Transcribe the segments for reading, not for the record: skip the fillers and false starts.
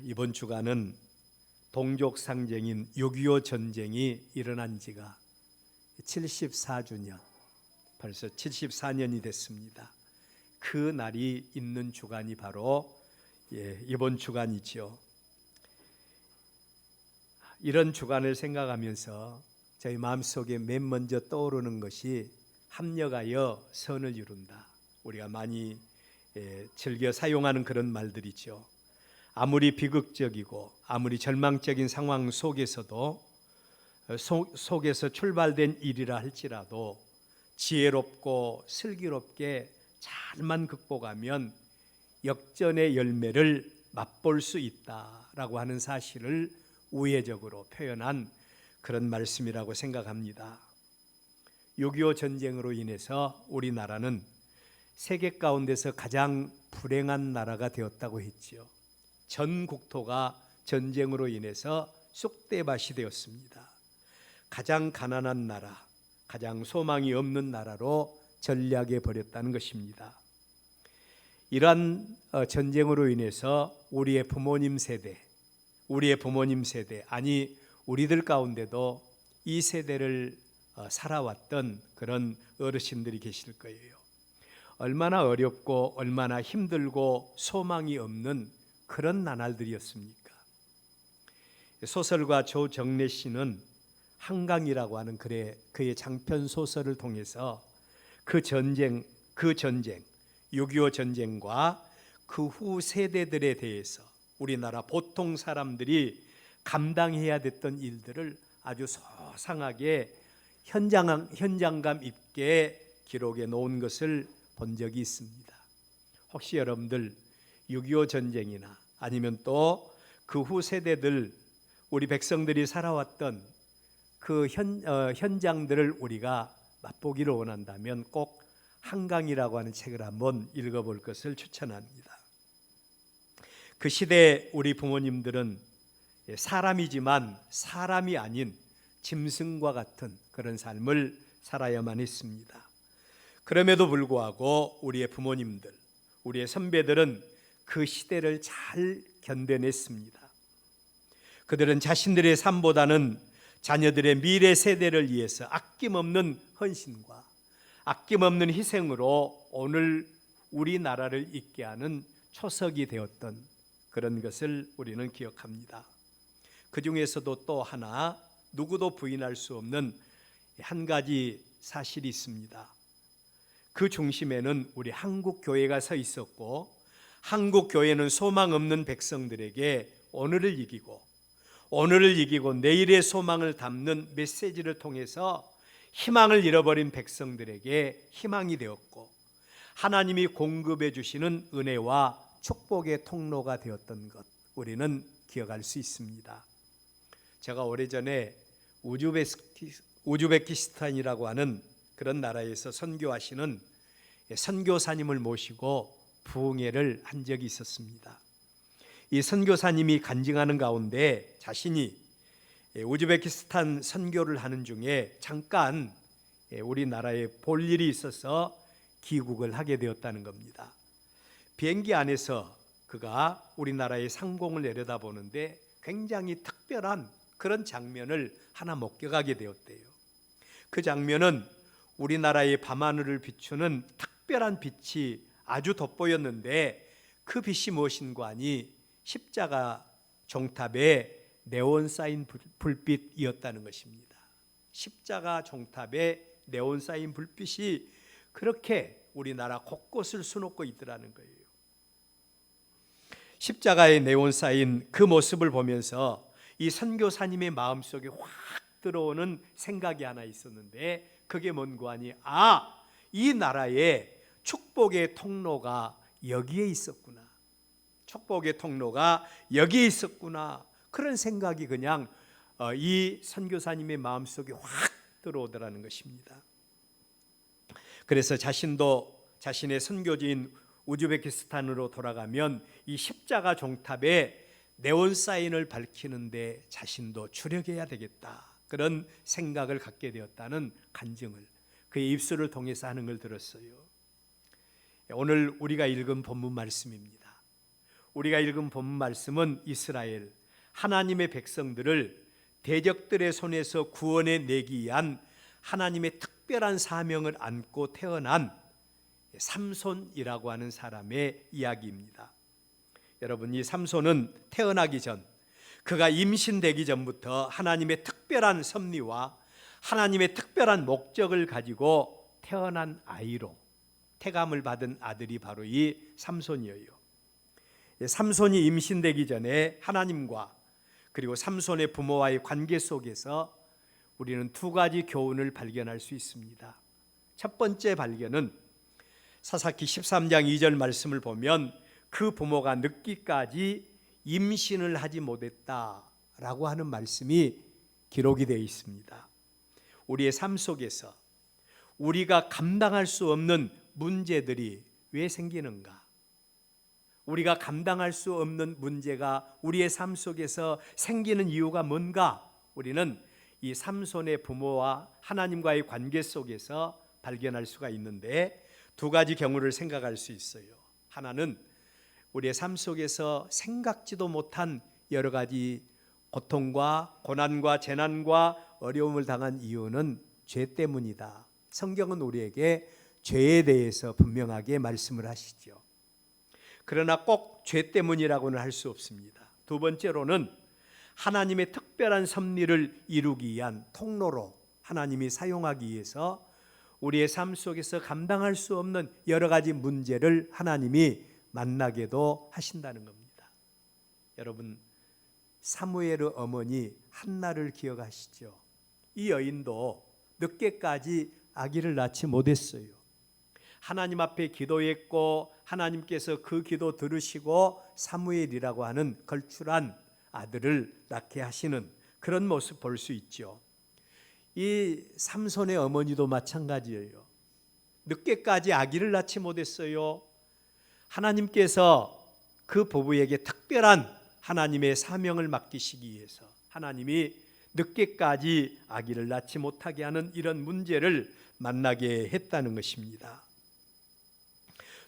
이번 주간은 동족 상징인 6.25 전쟁이 일어난 지가 74주년, 벌써 74년이 됐습니다. 그 날이 있는 주간이 바로 이번 주간이죠. 이런 주간을 생각하면서 저희 마음속에 맨 먼저 떠오르는 것이 합력하여 선을 이룬다. 우리가 많이 즐겨 사용하는 그런 말들이죠. 아무리 비극적이고 아무리 절망적인 상황 속에서도 속에서 출발된 일이라 할지라도 지혜롭고 슬기롭게 잘만 극복하면 역전의 열매를 맛볼 수 있다라고 하는 사실을 우회적으로 표현한 그런 말씀이라고 생각합니다. 6.25 전쟁으로 인해서 우리나라는 세계 가운데서 가장 불행한 나라가 되었다고 했지요. 전 국토가 전쟁으로 인해서 쑥대밭이 되었습니다. 가장 가난한 나라, 가장 소망이 없는 나라로 전락해 버렸다는 것입니다. 이러한 전쟁으로 인해서 우리의 부모님 세대, 아니 우리들 가운데도 이 세대를 살아왔던 그런 어르신들이 계실 거예요. 얼마나 어렵고 얼마나 힘들고 소망이 없는 그런 나날들이었습니까? 소설가 조정래 씨는 한강이라고 하는 그의 장편 소설을 통해서 그 전쟁 6.25 전쟁과 그 후 세대들에 대해서 우리나라 보통 사람들이 감당해야 됐던 일들을 아주 소상하게 현장감 있게 기록해 놓은 것을 본 적이 있습니다. 혹시 여러분들 6.25 전쟁이나 아니면 또 그 후 세대들 우리 백성들이 살아왔던 그 현장들을 우리가 맛보기를 원한다면 꼭 한강이라고 하는 책을 한번 읽어볼 것을 추천합니다. 그 시대 우리 부모님들은 사람이지만 사람이 아닌 짐승과 같은 그런 삶을 살아야만 했습니다. 그럼에도 불구하고 우리의 부모님들, 우리의 선배들은 그 시대를 잘 견뎌냈습니다. 그들은 자신들의 삶보다는 자녀들의 미래 세대를 위해서 아낌없는 헌신과 아낌없는 희생으로 오늘 우리나라를 있게 하는 초석이 되었던 그런 것을 우리는 기억합니다. 그 중에서도 또 하나 누구도 부인할 수 없는 한 가지 사실이 있습니다. 그 중심에는 우리 한국 교회가 서 있었고, 한국 교회는 소망 없는 백성들에게 오늘을 이기고 내일의 소망을 담는 메시지를 통해서 희망을 잃어버린 백성들에게 희망이 되었고, 하나님이 공급해 주시는 은혜와 축복의 통로가 되었던 것, 우리는 기억할 수 있습니다. 제가 오래전에 우즈베키스탄이라고 하는 그런 나라에서 선교하시는 선교사님을 모시고 부흥회를 한 적이 있었습니다. 이 선교사님이 간증하는 가운데 자신이 우즈베키스탄 선교를 하는 중에 잠깐 우리나라에 볼 일이 있어서 귀국을 하게 되었다는 겁니다. 비행기 안에서 그가 우리나라의 상공을 내려다보는데 굉장히 특별한 그런 장면을 하나 목격하게 되었대요. 그 장면은 우리나라의 밤하늘을 비추는 특별한 빛이 아주 돋보였는데, 그 빛이 무엇인가 하니 십자가 종탑에 네온 사인 불빛이었다는 것입니다. 십자가 종탑에 네온 사인 불빛이 그렇게 우리나라 곳곳을 수놓고 있더라는 거예요. 십자가에 네온 사인 그 모습을 보면서 이 선교사님의 마음속에 확 들어오는 생각이 하나 있었는데, 그게 뭔가 하니 이 나라에 축복의 통로가 여기에 있었구나. 축복의 통로가 여기에 있었구나. 그런 생각이 그냥 이 선교사님의 마음속에 확 들어오더라는 것입니다. 그래서 자신도 자신의 선교지인 우즈베키스탄으로 돌아가면 이 십자가 종탑에 네온 사인을 밝히는데 자신도 주력해야 되겠다, 그런 생각을 갖게 되었다는 간증을 그의 입술을 통해서 하는 걸 들었어요. 오늘 우리가 읽은 본문 말씀입니다. 우리가 읽은 본 말씀은 이스라엘 하나님의 백성들을 대적들의 손에서 구원해 내기 위한 하나님의 특별한 사명을 안고 태어난 삼손이라고 하는 사람의 이야기입니다. 여러분, 이 삼손은 태어나기 전, 그가 임신되기 전부터 하나님의 특별한 섭리와 하나님의 특별한 목적을 가지고 태어난 아이로 태감을 받은 아들이 바로 이 삼손이에요. 삼손이 임신되기 전에 하나님과 그리고 삼손의 부모와의 관계 속에서 우리는 두 가지 교훈을 발견할 수 있습니다. 첫 번째 발견은 사사기 13장 2절 말씀을 보면 그 부모가 늙기까지 임신을 하지 못했다라고 하는 말씀이 기록이 되어 있습니다. 우리의 삶 속에서 우리가 감당할 수 없는 문제들이 왜 생기는가? 우리가 감당할 수 없는 문제가 우리의 삶 속에서 생기는 이유가 뭔가? 우리는 이 삼손의 부모와 하나님과의 관계 속에서 발견할 수가 있는데 두 가지 경우를 생각할 수 있어요. 하나는 우리의 삶 속에서 생각지도 못한 여러 가지 고통과 고난과 재난과 어려움을 당한 이유는 죄 때문이다. 성경은 우리에게 죄에 대해서 분명하게 말씀을 하시죠. 그러나 꼭 죄 때문이라고는 할 수 없습니다. 두 번째로는 하나님의 특별한 섭리를 이루기 위한 통로로 하나님이 사용하기 위해서 우리의 삶 속에서 감당할 수 없는 여러 가지 문제를 하나님이 만나게도 하신다는 겁니다. 여러분, 사무엘의 어머니 한나를 기억하시죠? 이 여인도 늦게까지 아기를 낳지 못했어요. 하나님 앞에 기도했고 하나님께서 그 기도 들으시고 사무엘이라고 하는 걸출한 아들을 낳게 하시는 그런 모습 볼 수 있죠. 이 삼손의 어머니도 마찬가지예요. 늦게까지 아기를 낳지 못했어요. 하나님께서 그 부부에게 특별한 하나님의 사명을 맡기시기 위해서 하나님이 늦게까지 아기를 낳지 못하게 하는 이런 문제를 만나게 했다는 것입니다.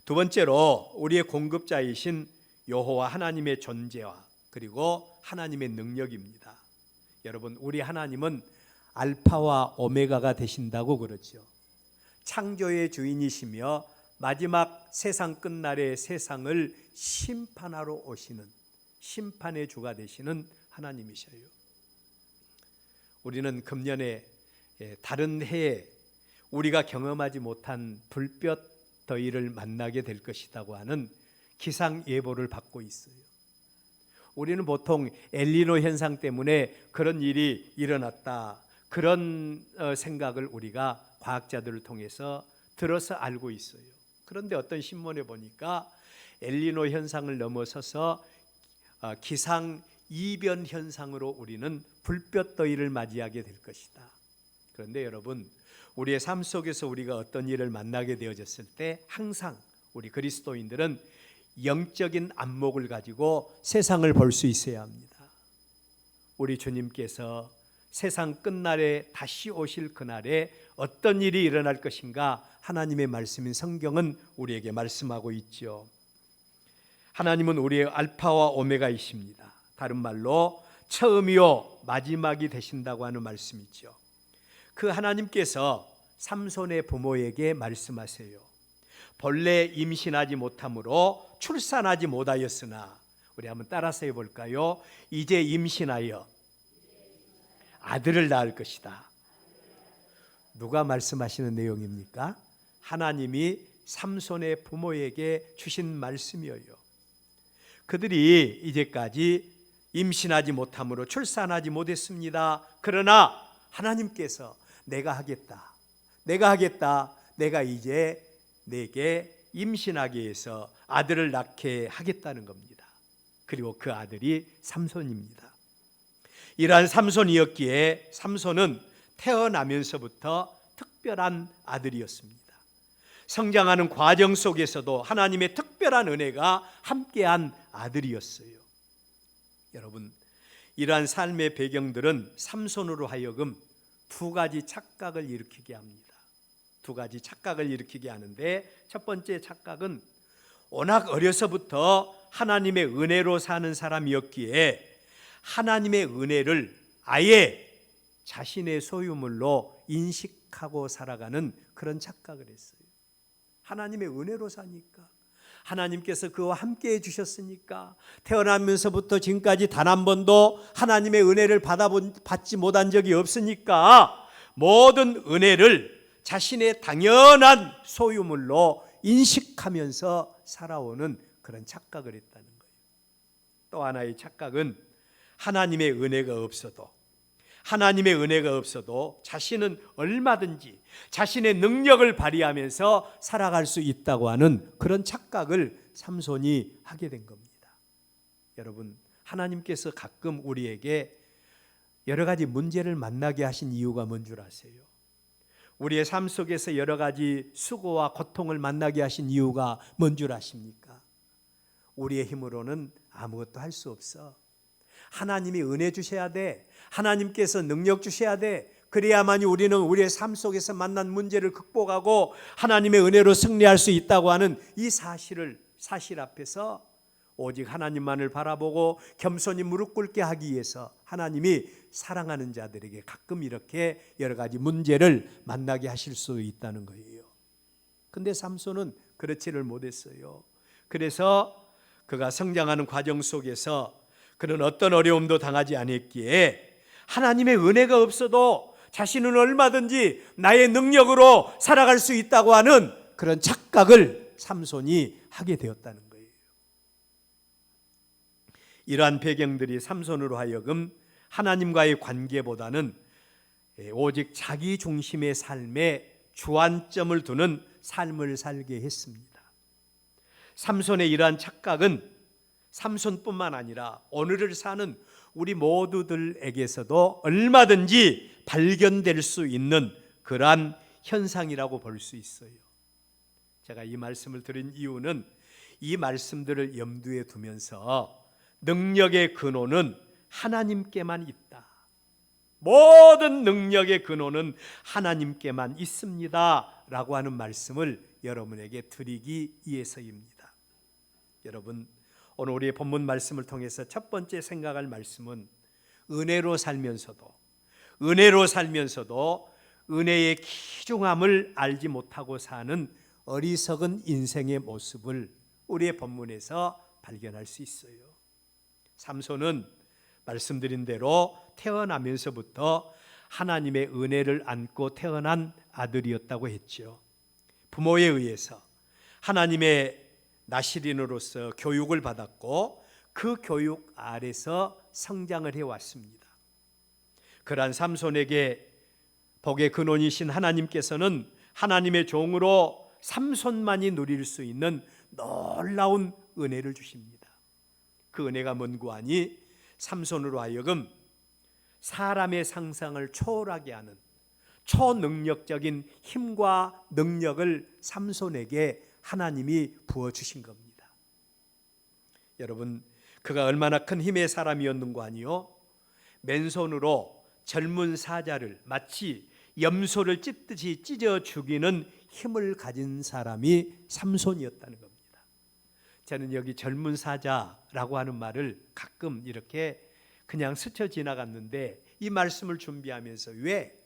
두 번째로 우리의 공급자이신 여호와 하나님의 존재와 그리고 하나님의 능력입니다. 여러분, 우리 하나님은 알파와 오메가가 되신다고 그러죠. 창조의 주인이시며 마지막 세상 끝날의 세상을 심판하러 오시는 심판의 주가 되시는 하나님이셔요. 우리는 금년에 다른 해에 우리가 경험하지 못한 불볕 더위를 만나게 될 것이라고 하는 기상 예보를 받고 있어요. 우리는 보통 엘니노 현상 때문에 그런 일이 일어났다, 그런 생각을 우리가 과학자들을 통해서 들어서 알고 있어요. 그런데 어떤 신문에 보니까 엘니노 현상을 넘어서서 기상 이변 현상으로 우리는 불볕 더위를 맞이하게 될 것이다. 그런데 여러분, 우리의 삶 속에서 우리가 어떤 일을 만나게 되어졌을 때 항상 우리 그리스도인들은 영적인 안목을 가지고 세상을 볼 수 있어야 합니다. 우리 주님께서 세상 끝날에 다시 오실 그날에 어떤 일이 일어날 것인가 하나님의 말씀인 성경은 우리에게 말씀하고 있죠. 하나님은 우리의 알파와 오메가이십니다. 다른 말로 처음이요 마지막이 되신다고 하는 말씀이죠. 그 하나님께서 삼손의 부모에게 말씀하세요. 본래 임신하지 못함으로 출산하지 못하였으나, 우리 한번 따라서 해볼까요? 이제 임신하여 아들을 낳을 것이다. 누가 말씀하시는 내용입니까? 하나님이 삼손의 부모에게 주신 말씀이에요. 그들이 이제까지 임신하지 못함으로 출산하지 못했습니다. 그러나 하나님께서 내가 하겠다, 내가 이제 내게 임신하게 해서 아들을 낳게 하겠다는 겁니다. 그리고 그 아들이 삼손입니다. 이러한 삼손이었기에 삼손은 태어나면서부터 특별한 아들이었습니다. 성장하는 과정 속에서도 하나님의 특별한 은혜가 함께한 아들이었어요. 여러분, 이러한 삶의 배경들은 삼손으로 하여금 두 가지 착각을 일으키게 합니다. 두 가지 착각을 일으키게 하는데, 첫 번째 착각은 워낙 어려서부터 하나님의 은혜로 사는 사람이었기에 하나님의 은혜를 아예 자신의 소유물로 인식하고 살아가는 그런 착각을 했어요. 하나님의 은혜로 사니까, 하나님께서 그와 함께 해주셨으니까, 태어나면서부터 지금까지 단 한 번도 하나님의 은혜를 받지 못한 적이 없으니까 모든 은혜를 자신의 당연한 소유물로 인식하면서 살아오는 그런 착각을 했다는 거예요. 또 하나의 착각은 하나님의 은혜가 없어도 자신은 얼마든지 자신의 능력을 발휘하면서 살아갈 수 있다고 하는 그런 착각을 삼손이 하게 된 겁니다. 여러분, 하나님께서 가끔 우리에게 여러 가지 문제를 만나게 하신 이유가 뭔 줄 아세요? 우리의 삶 속에서 여러 가지 수고와 고통을 만나게 하신 이유가 뭔 줄 아십니까? 우리의 힘으로는 아무것도 할 수 없어. 하나님이 은혜 주셔야 돼. 하나님께서 능력 주셔야 돼. 그래야만이 우리는 우리의 삶 속에서 만난 문제를 극복하고 하나님의 은혜로 승리할 수 있다고 하는 이 사실 앞에서 오직 하나님만을 바라보고 겸손히 무릎 꿇게 하기 위해서 하나님이 사랑하는 자들에게 가끔 이렇게 여러 가지 문제를 만나게 하실 수 있다는 거예요. 근데 삼손은 그렇지를 못했어요. 그래서 그가 성장하는 과정 속에서 그는 어떤 어려움도 당하지 않았기에 하나님의 은혜가 없어도 자신은 얼마든지 나의 능력으로 살아갈 수 있다고 하는 그런 착각을 삼손이 하게 되었다는 거예요. 이러한 배경들이 삼손으로 하여금 하나님과의 관계보다는 오직 자기 중심의 삶에 주안점을 두는 삶을 살게 했습니다. 삼손의 이러한 착각은 삼손뿐만 아니라 오늘을 사는 우리 모두들에게서도 얼마든지 발견될 수 있는 그러한 현상이라고 볼 수 있어요. 제가 이 말씀을 드린 이유는 이 말씀들을 염두에 두면서 능력의 근원은 하나님께만 있다. 모든 능력의 근원은 하나님께만 있습니다. 라고 하는 말씀을 여러분에게 드리기 위해서입니다. 여러분, 오늘 우리의 본문 말씀을 통해서 첫 번째 생각할 말씀은 은혜로 살면서도 은혜의 귀중함을 알지 못하고 사는 어리석은 인생의 모습을 우리의 본문에서 발견할 수 있어요. 삼손은 말씀드린 대로 태어나면서부터 하나님의 은혜를 안고 태어난 아들이었다고 했죠. 부모에 의해서 하나님의 나시린으로서 교육을 받았고 그 교육 아래서 성장을 해왔습니다. 그러한 삼손에게 복의 근원이신 하나님께서는 하나님의 종으로 삼손만이 누릴 수 있는 놀라운 은혜를 주십니다. 그 은혜가 뭔고 하니 삼손으로 하여금 사람의 상상을 초월하게 하는 초능력적인 힘과 능력을 삼손에게 하나님이 부어주신 겁니다. 여러분, 그가 얼마나 큰 힘의 사람이었는고 하니요, 맨손으로 젊은 사자를 마치 염소를 찢듯이 찢어 죽이는 힘을 가진 사람이 삼손이었다는 겁니다. 저는 여기 젊은 사자라고 하는 말을 가끔 이렇게 그냥 스쳐 지나갔는데 이 말씀을 준비하면서 왜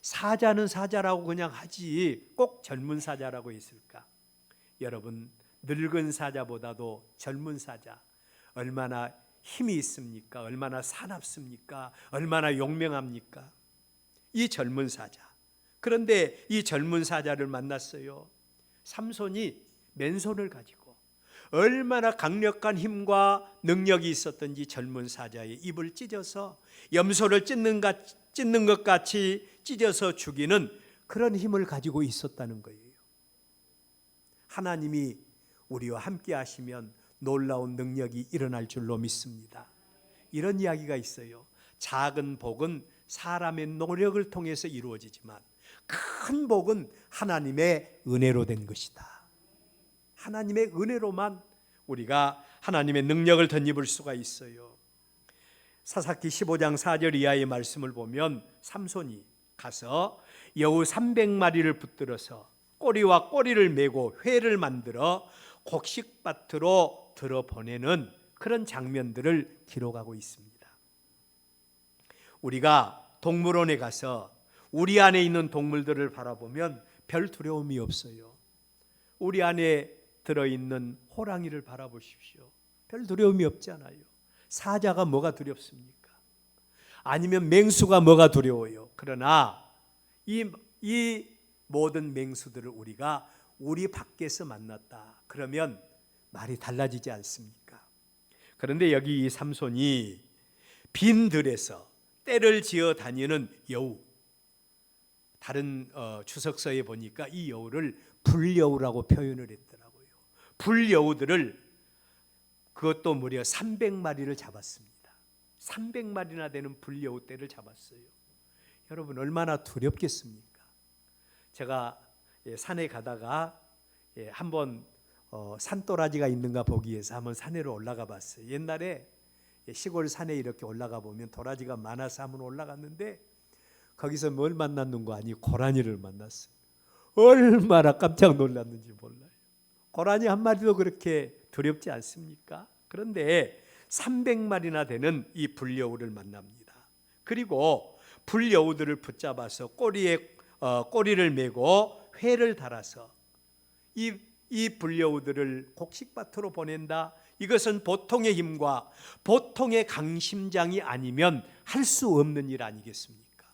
사자는 사자라고 그냥 하지 꼭 젊은 사자라고 했을까? 여러분, 늙은 사자보다도 젊은 사자 얼마나 힘이 있습니까? 얼마나 사납습니까? 얼마나 용맹합니까? 이 젊은 사자. 그런데 이 젊은 사자를 만났어요. 삼손이 맨손을 가지고 얼마나 강력한 힘과 능력이 있었던지 젊은 사자의 입을 찢어서 염소를 찢는 것 같이 찢어서 죽이는 그런 힘을 가지고 있었다는 거예요. 하나님이 우리와 함께 하시면 놀라운 능력이 일어날 줄로 믿습니다. 이런 이야기가 있어요. 작은 복은 사람의 노력을 통해서 이루어지지만 큰 복은 하나님의 은혜로 된 것이다. 하나님의 은혜로만 우리가 하나님의 능력을 덧입을 수가 있어요. 사사기 15장 4절 이하의 말씀을 보면 삼손이 가서 여우 300마리를 붙들어서 꼬리와 꼬리를 메고 회를 만들어 곡식밭으로 들어보내는 그런 장면들을 기록하고 있습니다. 우리가 동물원에 가서 우리 안에 있는 동물들을 바라보면 별 두려움이 없어요. 우리 안에 들어있는 호랑이를 바라보십시오. 별 두려움이 없잖아요. 사자가 뭐가 두렵습니까? 아니면 맹수가 뭐가 두려워요? 그러나 이 모든 맹수들을 우리가 우리 밖에서 만났다 그러면 말이 달라지지 않습니까? 그런데 여기 이 삼손이 빈 들에서 떼를 지어 다니는 여우, 다른 주석서에 보니까 이 여우를 불여우라고 표현을 했더라고요. 불여우들을 그것도 무려 300마리를 잡았습니다. 300마리나 되는 불여우 떼를 잡았어요. 여러분 얼마나 두렵겠습니까? 제가 산에 가다가 한번 산도라지가 있는가 보기 위해서 한번 산에로 올라가 봤어요. 옛날에 시골 산에 이렇게 올라가 보면 도라지가 많아서 한번 올라갔는데 거기서 뭘 만났는가 하니 고라니를 만났어요. 얼마나 깜짝 놀랐는지 몰라요. 고라니 한 마리도 그렇게 두렵지 않습니까? 그런데 300마리나 되는 이 불여우를 만납니다. 그리고 불여우들을 붙잡아서 꼬리에 꼬리를 메고 회를 달아서 이 불여우들을 곡식밭으로 보낸다. 이것은 보통의 힘과 보통의 강심장이 아니면 할 수 없는 일 아니겠습니까?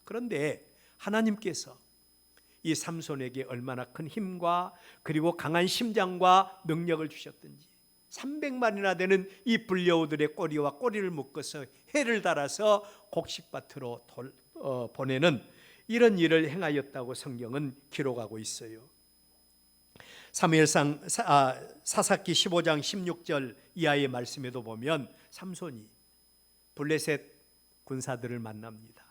그런데 하나님께서 이 삼손에게 얼마나 큰 힘과 그리고 강한 심장과 능력을 주셨든지 300마리나 되는 이 불여우들의 꼬리와 꼬리를 묶어서 해를 달아서 곡식밭으로 보내는 이런 일을 행하였다고 성경은 기록하고 있어요. 사무엘상 사사기 15장 16절 이하의 말씀에도 보면 삼손이 블레셋 군사들을 만납니다.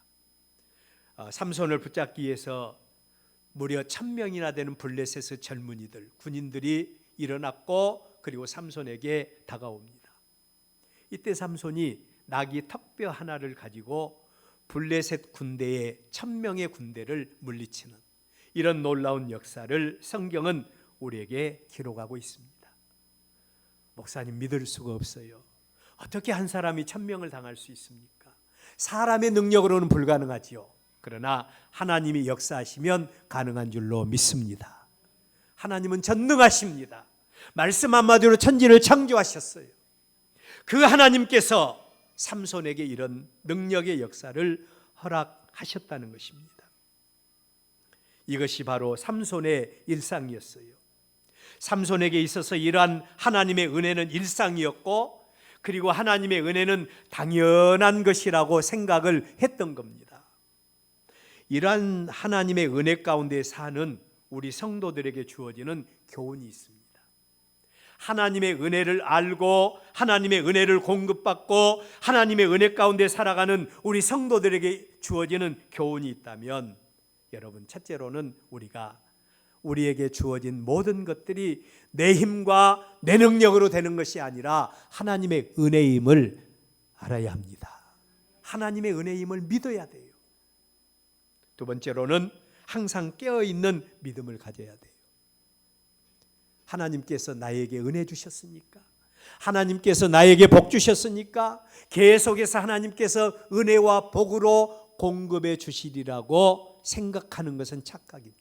삼손을 붙잡기 위해서 무려 1000명이나 되는 블레셋의 젊은이들, 군인들이 일어났고 그리고 삼손에게 다가옵니다. 이때 삼손이 나귀 턱뼈 하나를 가지고 블레셋 군대의 1000명의 군대를 물리치는 이런 놀라운 역사를 성경은 우리에게 기록하고 있습니다. 목사님 믿을 수가 없어요. 어떻게 한 사람이 1000명을 당할 수 있습니까? 사람의 능력으로는 불가능하지요. 그러나 하나님이 역사하시면 가능한 줄로 믿습니다. 하나님은 전능하십니다. 말씀 한마디로 천지를 창조하셨어요. 그 하나님께서 삼손에게 이런 능력의 역사를 허락하셨다는 것입니다. 이것이 바로 삼손의 일상이었어요. 삼손에게 있어서 이러한 하나님의 은혜는 일상이었고 그리고 하나님의 은혜는 당연한 것이라고 생각을 했던 겁니다. 이러한 하나님의 은혜 가운데 사는 우리 성도들에게 주어지는 교훈이 있습니다. 하나님의 은혜를 알고 하나님의 은혜를 공급받고 하나님의 은혜 가운데 살아가는 우리 성도들에게 주어지는 교훈이 있다면 여러분, 첫째로는 우리에게 주어진 모든 것들이 내 힘과 내 능력으로 되는 것이 아니라 하나님의 은혜임을 알아야 합니다. 하나님의 은혜임을 믿어야 돼요. 두 번째로는 항상 깨어있는 믿음을 가져야 돼요. 하나님께서 나에게 은혜 주셨으니까, 하나님께서 나에게 복 주셨으니까 계속해서 하나님께서 은혜와 복으로 공급해 주시리라고 생각하는 것은 착각입니다.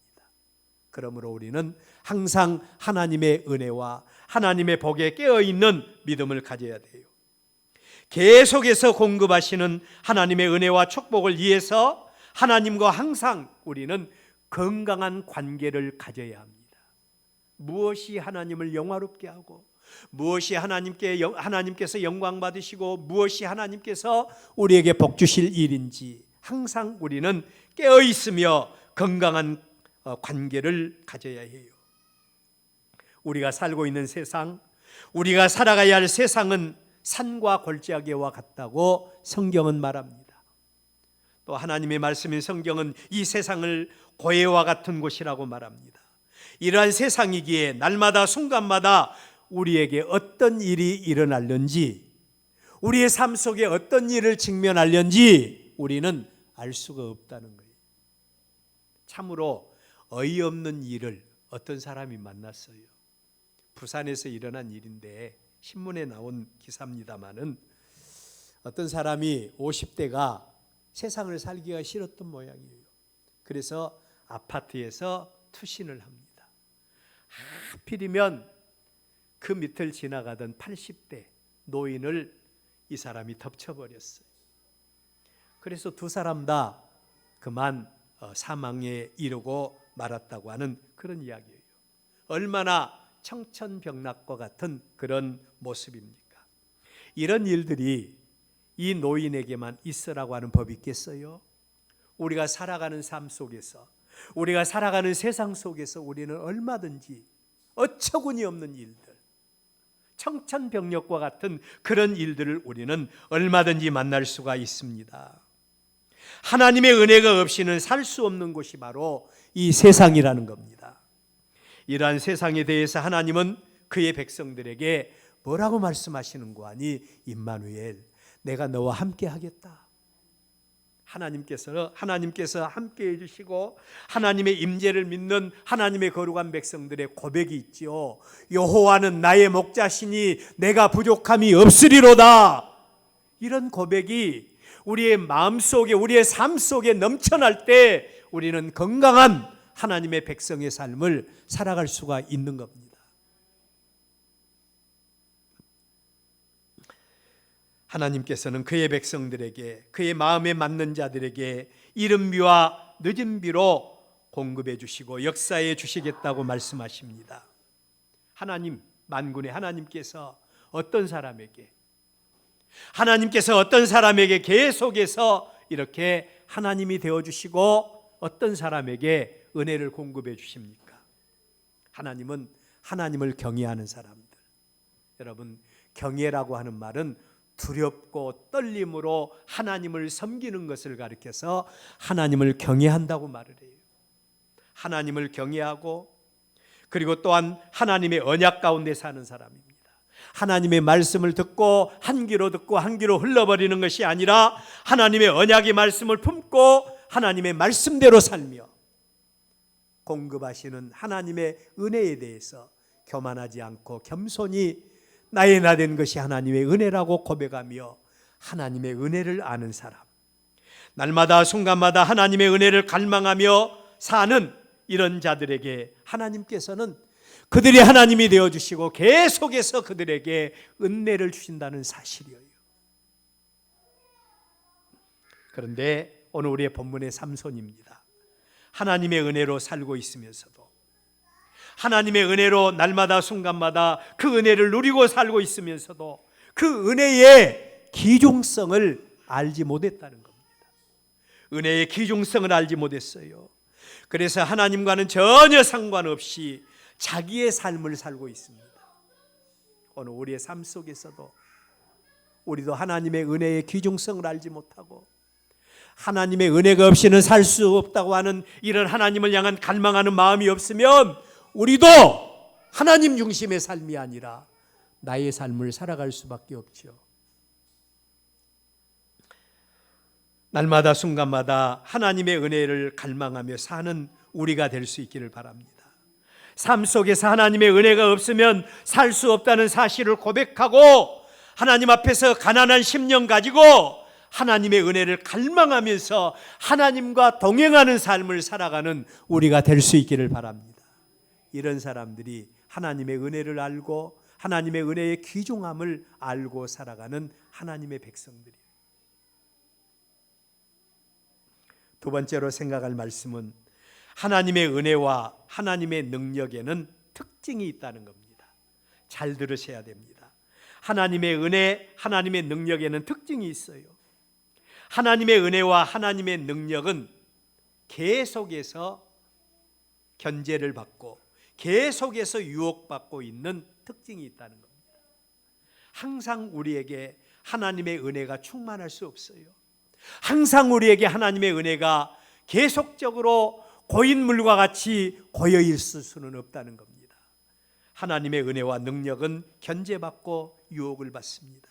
그러므로 우리는 항상 하나님의 은혜와 하나님의 복에 깨어있는 믿음을 가져야 돼요. 계속해서 공급하시는 하나님의 은혜와 축복을 위해서 하나님과 항상 우리는 건강한 관계를 가져야 합니다. 무엇이 하나님을 영화롭게 하고 무엇이 하나님께서 영광 받으시고 무엇이 하나님께서 우리에게 복 주실 일인지 항상 우리는 깨어 있으며 건강한 관계를 가져야 해요. 우리가 살고 있는 세상, 우리가 살아가야 할 세상은 산과 골짜기와 같다고 성경은 말합니다. 또 하나님의 말씀인 성경은 이 세상을 고해와 같은 곳이라고 말합니다. 이러한 세상이기에 날마다 순간마다 우리에게 어떤 일이 일어날는지, 우리의 삶 속에 어떤 일을 직면하려는지 우리는 알 수가 없다는 거예요. 참으로 어이없는 일을 어떤 사람이 만났어요. 부산에서 일어난 일인데 신문에 나온 기사입니다마는 어떤 사람이 50대가 세상을 살기가 싫었던 모양이에요. 그래서 아파트에서 투신을 합니다. 하필이면 그 밑을 지나가던 80대 노인을 이 사람이 덮쳐버렸어요. 그래서 두 사람 다 그만 사망에 이르고 말았다고 하는 그런 이야기예요. 얼마나 청천벽락과 같은 그런 모습입니까? 이런 일들이 이 노인에게만 있으라고 하는 법이 있겠어요? 우리가 살아가는 삶 속에서, 우리가 살아가는 세상 속에서 우리는 얼마든지 어처구니 없는 일들, 청천벽력과 같은 그런 일들을 우리는 얼마든지 만날 수가 있습니다. 하나님의 은혜가 없이는 살 수 없는 곳이 바로 이 세상이라는 겁니다. 이러한 세상에 대해서 하나님은 그의 백성들에게 뭐라고 말씀하시는 거 아니? 임마누엘, 내가 너와 함께 하겠다. 하나님께서 함께 해주시고 하나님의 임재를 믿는 하나님의 거룩한 백성들의 고백이 있지요. 여호와는 나의 목자시니 내가 부족함이 없으리로다. 이런 고백이 우리의 마음속에, 우리의 삶 속에 넘쳐날 때 우리는 건강한 하나님의 백성의 삶을 살아갈 수가 있는 겁니다. 하나님께서는 그의 백성들에게, 그의 마음에 맞는 자들에게 이른 비와 늦은 비로 공급해 주시고 역사해 주시겠다고 말씀하십니다. 하나님, 만군의 하나님께서 어떤 사람에게 계속해서 이렇게 하나님이 되어주시고 어떤 사람에게 은혜를 공급해 주십니까? 하나님은 하나님을 경외하는 사람들. 여러분, 경외라고 하는 말은 두렵고 떨림으로 하나님을 섬기는 것을 가리켜서 하나님을 경외한다고 말을 해요. 하나님을 경외하고 그리고 또한 하나님의 언약 가운데 사는 사람입니다. 하나님의 말씀을 듣고 한 귀로 듣고 한 귀로 흘러버리는 것이 아니라 하나님의 언약의 말씀을 품고 하나님의 말씀대로 살며 공급하시는 하나님의 은혜에 대해서 교만하지 않고 겸손히 나의 나 된 것이 하나님의 은혜라고 고백하며 하나님의 은혜를 아는 사람, 날마다 순간마다 하나님의 은혜를 갈망하며 사는 이런 자들에게 하나님께서는 그들이 하나님이 되어주시고 계속해서 그들에게 은혜를 주신다는 사실이에요. 그런데 오늘 우리의 본문의 삼손입니다. 하나님의 은혜로 살고 있으면서도, 하나님의 은혜로 날마다 순간마다 그 은혜를 누리고 살고 있으면서도 그 은혜의 기중성을 알지 못했다는 겁니다. 은혜의 기중성을 알지 못했어요. 그래서 하나님과는 전혀 상관없이 자기의 삶을 살고 있습니다. 오늘 우리의 삶 속에서도 우리도 하나님의 은혜의 기중성을 알지 못하고 하나님의 은혜가 없이는 살 수 없다고 하는 이런 하나님을 향한 갈망하는 마음이 없으면 우리도 하나님 중심의 삶이 아니라 나의 삶을 살아갈 수밖에 없죠. 날마다 순간마다 하나님의 은혜를 갈망하며 사는 우리가 될 수 있기를 바랍니다. 삶 속에서 하나님의 은혜가 없으면 살 수 없다는 사실을 고백하고 하나님 앞에서 가난한 심령 가지고 하나님의 은혜를 갈망하면서 하나님과 동행하는 삶을 살아가는 우리가 될 수 있기를 바랍니다. 이런 사람들이 하나님의 은혜를 알고 하나님의 은혜의 귀중함을 알고 살아가는 하나님의 백성들이에요. 두 번째로 생각할 말씀은 하나님의 은혜와 하나님의 능력에는 특징이 있다는 겁니다. 잘 들으셔야 됩니다. 하나님의 은혜, 하나님의 능력에는 특징이 있어요. 하나님의 은혜와 하나님의 능력은 계속해서 견제를 받고 계속해서 유혹받고 있는 특징이 있다는 겁니다. 항상 우리에게 하나님의 은혜가 충만할 수 없어요. 항상 우리에게 하나님의 은혜가 계속적으로 고인물과 같이 고여 있을 수는 없다는 겁니다. 하나님의 은혜와 능력은 견제받고 유혹을 받습니다.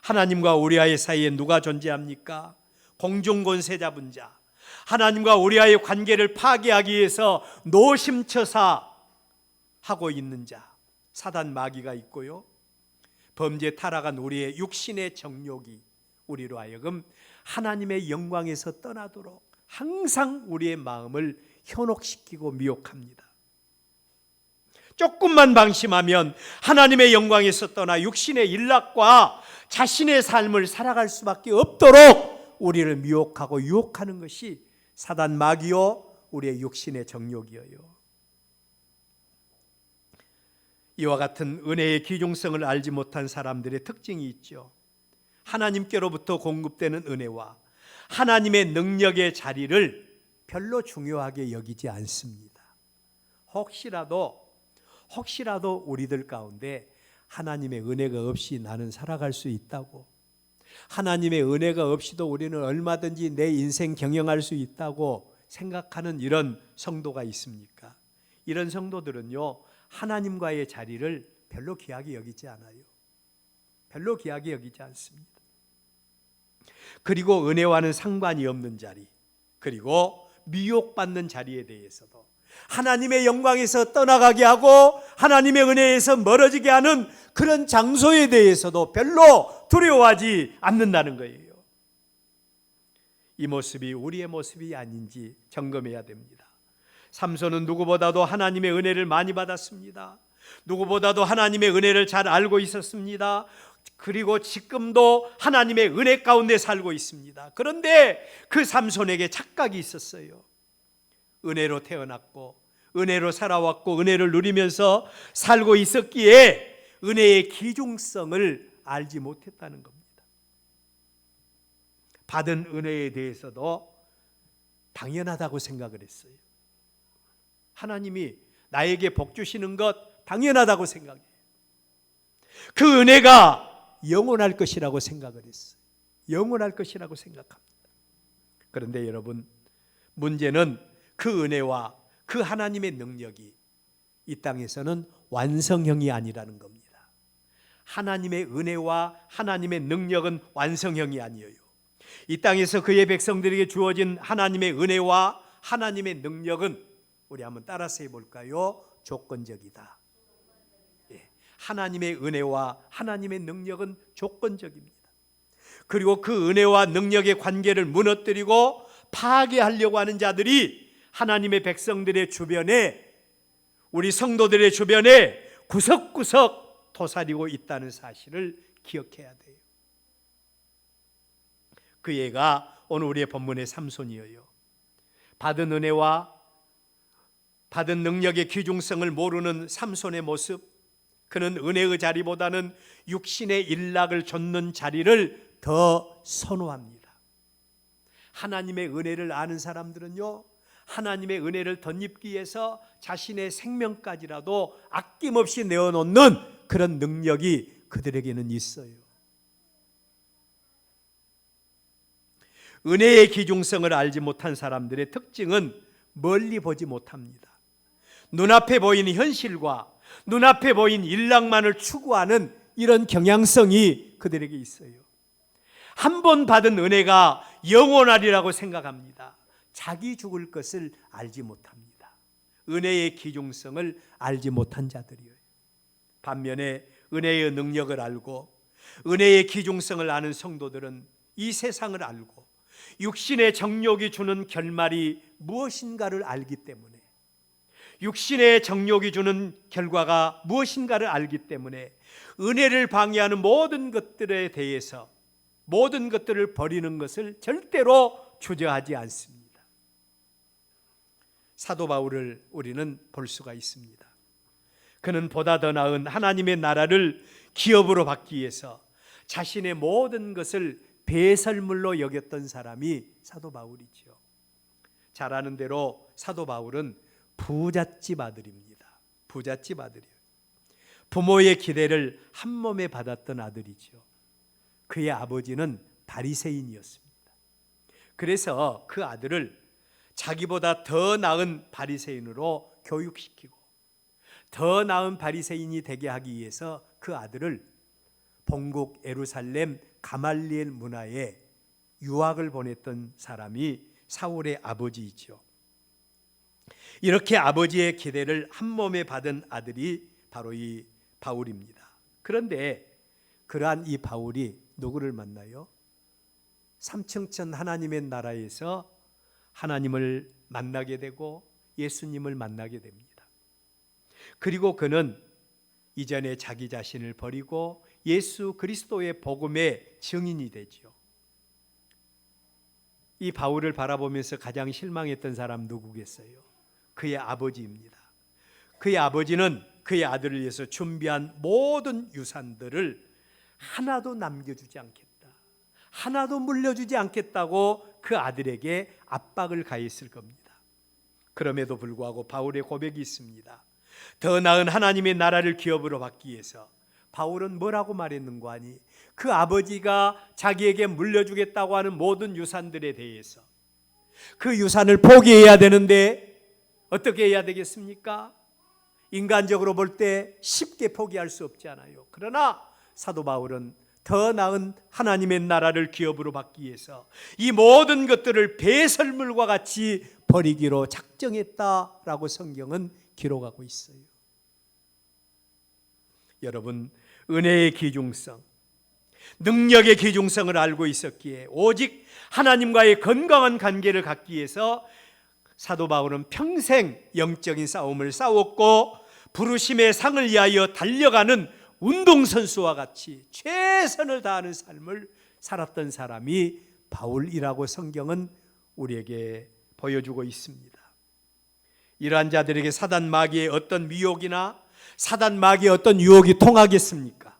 하나님과 우리와의 사이에 누가 존재합니까? 공중권세 잡은 자, 하나님과 우리와의 관계를 파괴하기 위해서 노심초사 하고 있는 자, 사단 마귀가 있고요. 범죄 타락한 우리의 육신의 정욕이 우리로 하여금 하나님의 영광에서 떠나도록 항상 우리의 마음을 현혹시키고 미혹합니다. 조금만 방심하면 하나님의 영광에서 떠나 육신의 일락과 자신의 삶을 살아갈 수밖에 없도록 우리를 미혹하고 유혹하는 것이 사단 마귀요 우리의 육신의 정욕이에요. 이와 같은 은혜의 기중성을 알지 못한 사람들의 특징이 있죠. 하나님께로부터 공급되는 은혜와 하나님의 능력의 자리를 별로 중요하게 여기지 않습니다. 혹시라도 우리들 가운데 하나님의 은혜가 없이 나는 살아갈 수 있다고, 하나님의 은혜가 없이도 우리는 얼마든지 내 인생 경영할 수 있다고 생각하는 이런 성도가 있습니까? 이런 성도들은요, 하나님과의 자리를 별로 귀하게 여기지 않아요. 별로 귀하게 여기지 않습니다. 그리고 은혜와는 상관이 없는 자리, 그리고 미혹받는 자리에 대해서도, 하나님의 영광에서 떠나가게 하고 하나님의 은혜에서 멀어지게 하는 그런 장소에 대해서도 별로 두려워하지 않는다는 거예요. 이 모습이 우리의 모습이 아닌지 점검해야 됩니다. 삼손은 누구보다도 하나님의 은혜를 많이 받았습니다. 누구보다도 하나님의 은혜를 잘 알고 있었습니다. 그리고 지금도 하나님의 은혜 가운데 살고 있습니다. 그런데 그 삼손에게 착각이 있었어요. 은혜로 태어났고 은혜로 살아왔고 은혜를 누리면서 살고 있었기에 은혜의 기중성을 알지 못했다는 겁니다. 받은 은혜에 대해서도 당연하다고 생각을 했어요. 하나님이 나에게 복 주시는 것 당연하다고 생각해요. 그 은혜가 영원할 것이라고 생각을 했어요. 영원할 것이라고 생각합니다. 그런데 여러분, 문제는 그 은혜와 그 하나님의 능력이 이 땅에서는 완성형이 아니라는 겁니다. 하나님의 은혜와 하나님의 능력은 완성형이 아니에요. 이 땅에서 그의 백성들에게 주어진 하나님의 은혜와 하나님의 능력은 우리 한번 따라서 해볼까요? 조건적이다. 하나님의 은혜와 하나님의 능력은 조건적입니다. 그리고 그 은혜와 능력의 관계를 무너뜨리고 파괴하려고 하는 자들이 하나님의 백성들의 주변에, 우리 성도들의 주변에 구석구석 도사리고 있다는 사실을 기억해야 돼요. 그 예가 오늘 우리의 본문의 삼손이에요. 받은 은혜와 받은 능력의 귀중성을 모르는 삼손의 모습, 그는 은혜의 자리보다는 육신의 일락을 좇는 자리를 더 선호합니다. 하나님의 은혜를 아는 사람들은요, 하나님의 은혜를 덧입기 위해서 자신의 생명까지라도 아낌없이 내어놓는 그런 능력이 그들에게는 있어요. 은혜의 기중성을 알지 못한 사람들의 특징은 멀리 보지 못합니다. 눈앞에 보이는 현실과 눈앞에 보이는 일락만을 추구하는 이런 경향성이 그들에게 있어요. 한 번 받은 은혜가 영원하리라고 생각합니다. 자기 죽을 것을 알지 못합니다. 은혜의 기중성을 알지 못한 자들이에요. 반면에 은혜의 능력을 알고 은혜의 기중성을 아는 성도들은 이 세상을 알고 육신의 정욕이 주는 결말이 무엇인가를 알기 때문에, 육신의 정욕이 주는 결과가 무엇인가를 알기 때문에 은혜를 방해하는 모든 것들에 대해서, 모든 것들을 버리는 것을 절대로 주저하지 않습니다. 사도 바울을 우리는 볼 수가 있습니다. 그는 보다 더 나은 하나님의 나라를 기업으로 받기 위해서 자신의 모든 것을 배설물로 여겼던 사람이 사도 바울이죠. 잘 아는 대로 사도 바울은 부잣집 아들입니다. 부잣집 아들이에요. 부모의 기대를 한 몸에 받았던 아들이죠. 그의 아버지는 바리새인이었습니다. 그래서 그 아들을 자기보다 더 나은 바리새인으로 교육시키고 더 나은 바리새인이 되게 하기 위해서 그 아들을 본국 예루살렘 가말리엘 문화에 유학을 보냈던 사람이 사울의 아버지이죠. 이렇게 아버지의 기대를 한 몸에 받은 아들이 바로 이 바울입니다. 그런데 그러한 이 바울이 누구를 만나요? 삼층천 하나님의 나라에서 하나님을 만나게 되고 예수님을 만나게 됩니다. 그리고 그는 이전에 자기 자신을 버리고 예수 그리스도의 복음의 증인이 되죠. 이 바울을 바라보면서 가장 실망했던 사람 누구겠어요? 그의 아버지입니다. 그의 아버지는 그의 아들을 위해서 준비한 모든 유산들을 하나도 남겨주지 않겠다, 하나도 물려주지 않겠다고 그 아들에게 압박을 가했을 겁니다. 그럼에도 불구하고 바울의 고백이 있습니다. 더 나은 하나님의 나라를 기업으로 받기 위해서 바울은 뭐라고 말했는가 하니, 그 아버지가 자기에게 물려주겠다고 하는 모든 유산들에 대해서 그 유산을 포기해야 되는데 어떻게 해야 되겠습니까? 인간적으로 볼 때 쉽게 포기할 수 없지 않아요. 그러나 사도 바울은 더 나은 하나님의 나라를 기업으로 받기 위해서 이 모든 것들을 배설물과 같이 버리기로 작정했다라고 성경은 기록하고 있어요. 여러분, 은혜의 기중성, 능력의 기중성을 알고 있었기에 오직 하나님과의 건강한 관계를 갖기 위해서 사도 바울은 평생 영적인 싸움을 싸웠고 부르심의 상을 위하여 달려가는 운동선수와 같이 최선을 다하는 삶을 살았던 사람이 바울이라고 성경은 우리에게 보여주고 있습니다. 이러한 자들에게 사단 마귀의 어떤 미혹이나 사단 마귀의 어떤 유혹이 통하겠습니까?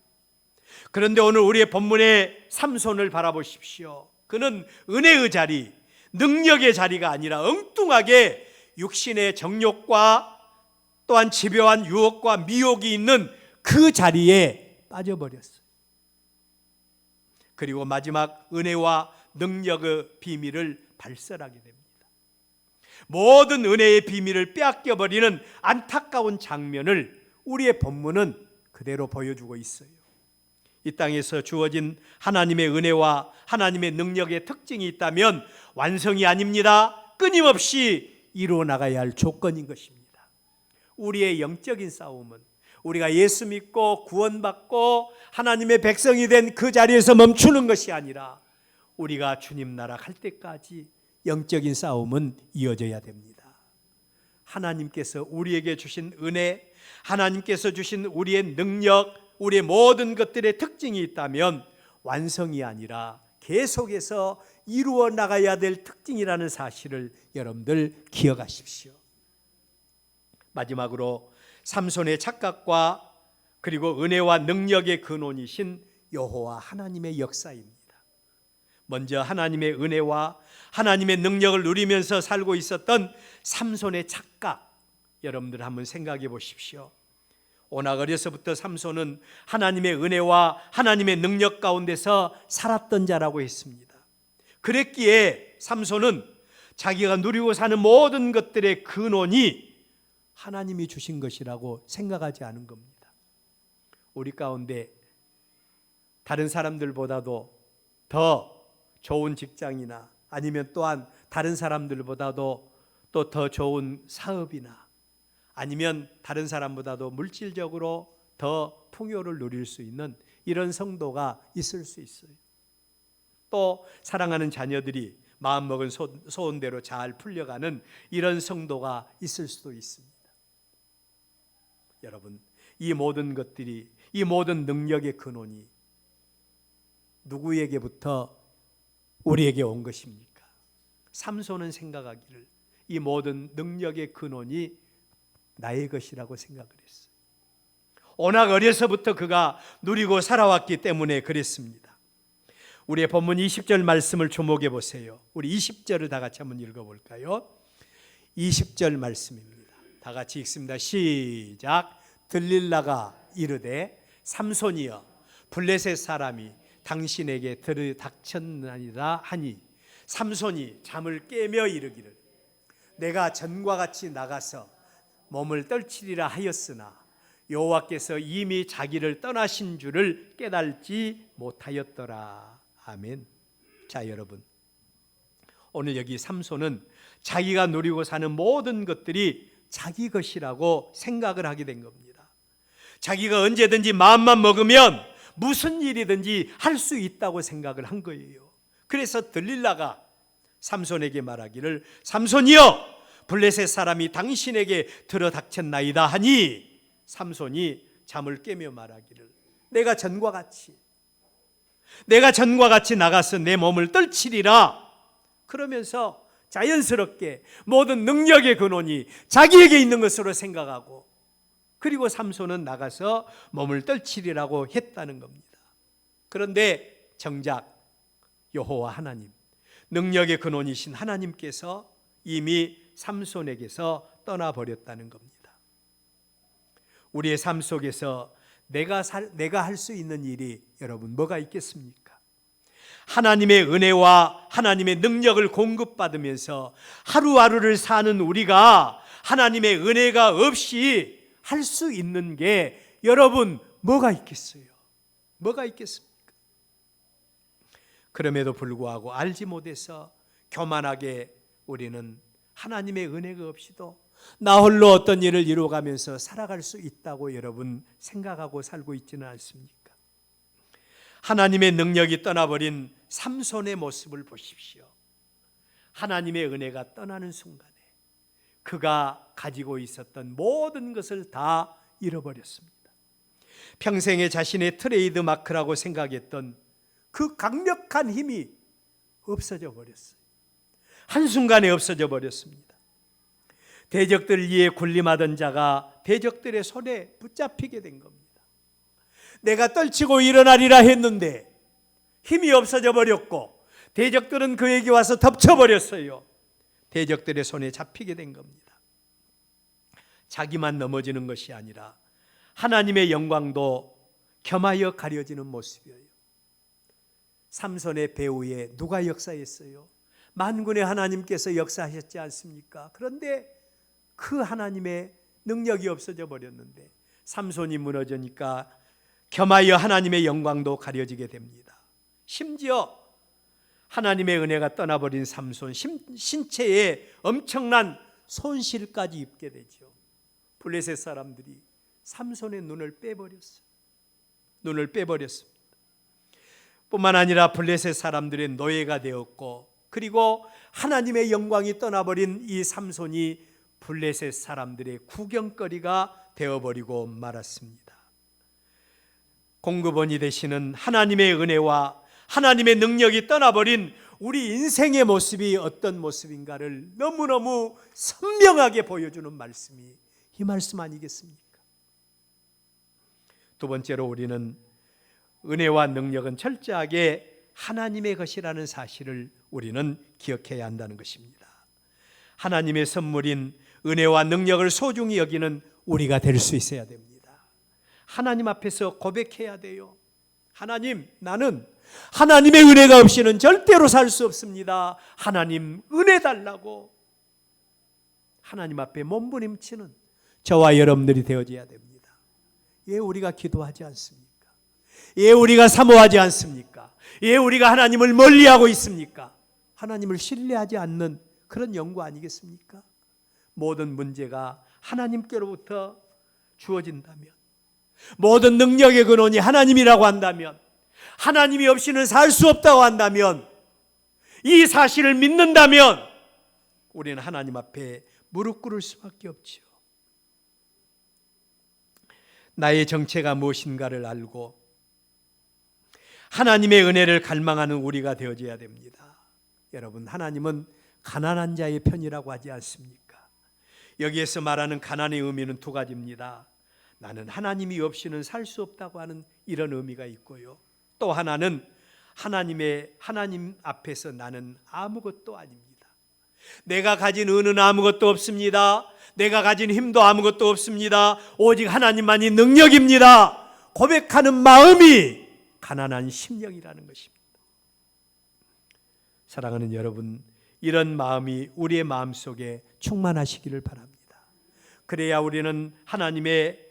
그런데 오늘 우리의 본문의 삼손을 바라보십시오. 그는 은혜의 자리, 능력의 자리가 아니라 엉뚱하게 육신의 정욕과 또한 집요한 유혹과 미혹이 있는 그 자리에 빠져버렸어요. 그리고 마지막 은혜와 능력의 비밀을 발설하게 됩니다. 모든 은혜의 비밀을 빼앗겨버리는 안타까운 장면을 우리의 본문은 그대로 보여주고 있어요. 이 땅에서 주어진 하나님의 은혜와 하나님의 능력의 특징이 있다면 완성이 아닙니다. 끊임없이 이루어 나가야 할 조건인 것입니다. 우리의 영적인 싸움은 우리가 예수 믿고 구원받고 하나님의 백성이 된 그 자리에서 멈추는 것이 아니라 우리가 주님 나라 갈 때까지 영적인 싸움은 이어져야 됩니다. 하나님께서 우리에게 주신 은혜, 하나님께서 주신 우리의 능력, 우리의 모든 것들의 특징이 있다면 완성이 아니라 계속해서 이루어 나가야 될 특징이라는 사실을 여러분들 기억하십시오. 마지막으로 삼손의 착각과 그리고 은혜와 능력의 근원이신 여호와 하나님의 역사입니다. 먼저 하나님의 은혜와 하나님의 능력을 누리면서 살고 있었던 삼손의 착각, 여러분들 한번 생각해 보십시오. 워낙 어려서부터 삼손은 하나님의 은혜와 하나님의 능력 가운데서 살았던 자라고 했습니다. 그랬기에 삼손은 자기가 누리고 사는 모든 것들의 근원이 하나님이 주신 것이라고 생각하지 않은 겁니다. 우리 가운데 다른 사람들보다도 더 좋은 직장이나 아니면 또한 다른 사람들보다도 또 더 좋은 사업이나 아니면 다른 사람보다도 물질적으로 더 풍요를 누릴 수 있는 이런 성도가 있을 수 있어요. 또 사랑하는 자녀들이 마음먹은 소원대로 잘 풀려가는 이런 성도가 있을 수도 있습니다. 여러분, 이 모든 것들이, 이 모든 능력의 근원이 누구에게부터 우리에게 온 것입니까? 삼손은 생각하기를 이 모든 능력의 근원이 나의 것이라고 생각을 했어요. 워낙 어려서부터 그가 누리고 살아왔기 때문에 그랬습니다. 우리의 본문 20절 말씀을 주목해 보세요. 우리 20절을 다 같이 한번 읽어볼까요? 20절 말씀입니다. 다 같이 읽습니다. 시작. 들릴라가 이르되 삼손이여 블레셋 사람이 당신에게 들이닥쳤나이다 하니 삼손이 잠을 깨며 이르기를 내가 전과 같이 나가서 몸을 떨치리라 하였으나 여호와께서 이미 자기를 떠나신 줄을 깨달지 못하였더라. 아멘. 자, 여러분, 오늘 여기 삼손은 자기가 누리고 사는 모든 것들이 자기 것이라고 생각을 하게 된 겁니다. 자기가 언제든지 마음만 먹으면 무슨 일이든지 할 수 있다고 생각을 한 거예요. 그래서 들릴라가 삼손에게 말하기를 삼손이여 블레셋 사람이 당신에게 들어닥쳤나이다 하니 삼손이 잠을 깨며 말하기를 내가 전과 같이 나가서 내 몸을 떨치리라. 그러면서 자연스럽게 모든 능력의 근원이 자기에게 있는 것으로 생각하고 그리고 삼손은 나가서 몸을 떨치리라고 했다는 겁니다. 그런데 정작 여호와 하나님, 능력의 근원이신 하나님께서 이미 삼손에게서 떠나버렸다는 겁니다. 우리의 삶 속에서 내가 할 수 있는 일이 여러분 뭐가 있겠습니까? 하나님의 은혜와 하나님의 능력을 공급받으면서 하루하루를 사는 우리가 하나님의 은혜가 없이 할 수 있는 게 여러분 뭐가 있겠어요? 뭐가 있겠습니까? 그럼에도 불구하고 알지 못해서 교만하게 우리는 하나님의 은혜가 없이도 나 홀로 어떤 일을 이루어가면서 살아갈 수 있다고 여러분 생각하고 살고 있지는 않습니까? 하나님의 능력이 떠나버린 삼손의 모습을 보십시오. 하나님의 은혜가 떠나는 순간에 그가 가지고 있었던 모든 것을 다 잃어버렸습니다. 평생에 자신의 트레이드 마크라고 생각했던 그 강력한 힘이 없어져 버렸어요. 한순간에 없어져 버렸습니다. 대적들 위에 군림하던 자가 대적들의 손에 붙잡히게 된 겁니다. 내가 떨치고 일어나리라 했는데 힘이 없어져 버렸고 대적들은 그에게 와서 덮쳐버렸어요. 대적들의 손에 잡히게 된 겁니다. 자기만 넘어지는 것이 아니라 하나님의 영광도 겸하여 가려지는 모습이에요. 삼손의 배후에 누가 역사했어요? 만군의 하나님께서 역사하셨지 않습니까? 그런데 그 하나님의 능력이 없어져 버렸는데 삼손이 무너지니까 겸하여 하나님의 영광도 가려지게 됩니다. 심지어 하나님의 은혜가 떠나버린 삼손 신체에 엄청난 손실까지 입게 되죠. 블레셋 사람들이 삼손의 눈을 빼버렸어요. 눈을 빼버렸습니다. 뿐만 아니라 블레셋 사람들의 노예가 되었고 그리고 하나님의 영광이 떠나버린 이 삼손이 블레셋 사람들의 구경거리가 되어버리고 말았습니다. 공급원이 되시는 하나님의 은혜와 하나님의 능력이 떠나버린 우리 인생의 모습이 어떤 모습인가를 너무너무 선명하게 보여주는 말씀이 이 말씀 아니겠습니까? 두 번째로 우리는 은혜와 능력은 철저하게 하나님의 것이라는 사실을 우리는 기억해야 한다는 것입니다. 하나님의 선물인 은혜와 능력을 소중히 여기는 우리가 될 수 있어야 됩니다. 하나님 앞에서 고백해야 돼요. 하나님, 나는 하나님의 은혜가 없이는 절대로 살 수 없습니다. 하나님 은혜 달라고 하나님 앞에 몸부림치는 저와 여러분들이 되어져야 됩니다. 예, 우리가 기도하지 않습니까? 예, 우리가 사모하지 않습니까? 예, 우리가 하나님을 멀리하고 있습니까? 하나님을 신뢰하지 않는 그런 영구 아니겠습니까? 모든 문제가 하나님께로부터 주어진다면, 모든 능력의 근원이 하나님이라고 한다면, 하나님이 없이는 살 수 없다고 한다면, 이 사실을 믿는다면 우리는 하나님 앞에 무릎 꿇을 수밖에 없죠. 나의 정체가 무엇인가를 알고 하나님의 은혜를 갈망하는 우리가 되어져야 됩니다. 여러분, 하나님은 가난한 자의 편이라고 하지 않습니까? 여기에서 말하는 가난의 의미는 두 가지입니다. 나는 하나님이 없이는 살 수 없다고 하는 이런 의미가 있고요. 또 하나는 하나님 앞에서 나는 아무것도 아닙니다. 내가 가진 은은 아무것도 없습니다. 내가 가진 힘도 아무것도 없습니다. 오직 하나님만이 능력입니다. 고백하는 마음이 가난한 심령이라는 것입니다. 사랑하는 여러분, 이런 마음이 우리의 마음속에 충만하시기를 바랍니다. 그래야 우리는 하나님의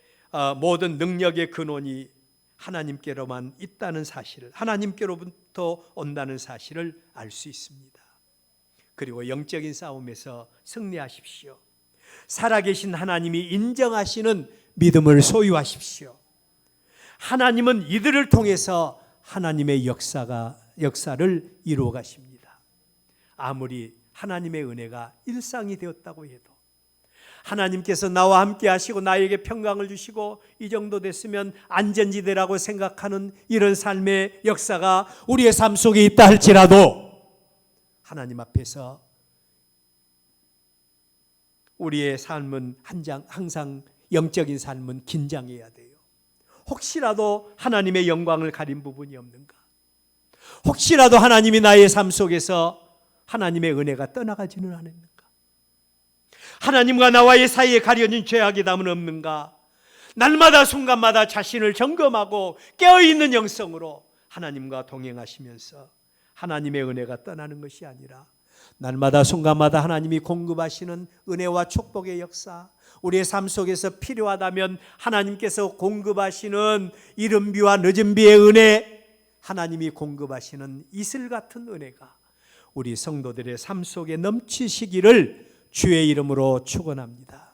모든 능력의 근원이 하나님께로만 있다는 사실을, 하나님께로부터 온다는 사실을 알 수 있습니다. 그리고 영적인 싸움에서 승리하십시오. 살아계신 하나님이 인정하시는 믿음을 소유하십시오. 하나님은 이들을 통해서 하나님의 역사를 이루어 가십니다. 아무리 하나님의 은혜가 일상이 되었다고 해도, 하나님께서 나와 함께 하시고 나에게 평강을 주시고 이 정도 됐으면 안전지대라고 생각하는 이런 삶의 역사가 우리의 삶 속에 있다 할지라도, 하나님 앞에서 우리의 삶은 항상 영적인 삶은 긴장해야 돼요. 혹시라도 하나님의 영광을 가린 부분이 없는가? 혹시라도 하나님이 나의 삶 속에서 하나님의 은혜가 떠나가지는 않았는가? 하나님과 나와의 사이에 가려진 죄악의 담은 없는가? 날마다 순간마다 자신을 점검하고 깨어있는 영성으로 하나님과 동행하시면서 하나님의 은혜가 떠나는 것이 아니라 날마다 순간마다 하나님이 공급하시는 은혜와 축복의 역사, 우리의 삶 속에서 필요하다면 하나님께서 공급하시는 이른 비와 늦은 비의 은혜, 하나님이 공급하시는 이슬 같은 은혜가 우리 성도들의 삶 속에 넘치시기를 주의 이름으로 축원합니다.